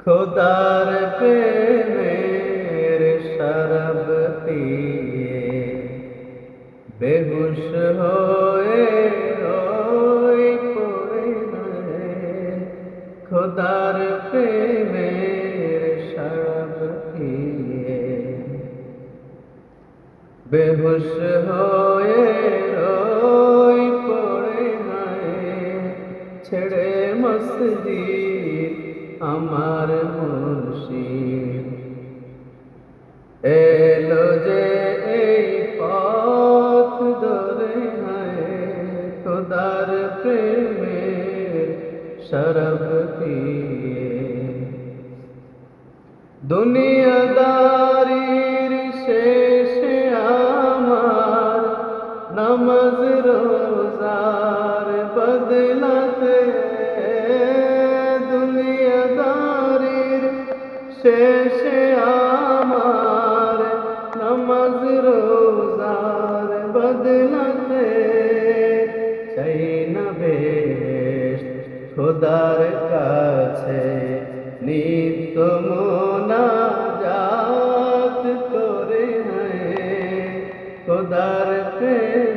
খোদার প্রেমের শরাব পিয়ে বেহুশ হয়ে ওই পড়ে যায়। খোদার প্রেমের শরাব পিয়ে বেহুশ হয়ে ওই পড়ে যায়। ছেড়ে মসজিদ আমার মুর্শিদ এলো যে এই পথ ধরে হায়। খোদার প্রেমের শরাব পিয়ে দুনিয়াদারির শেষে আমার নামাজ রোজার বদলাতে দুনিয়াদারির শেষে আমার নামাজ রোজার বদলাতে চাই না বেশ খোদার কাছে নিত্য মোনাজাত করে হায়। খোদার প্রেম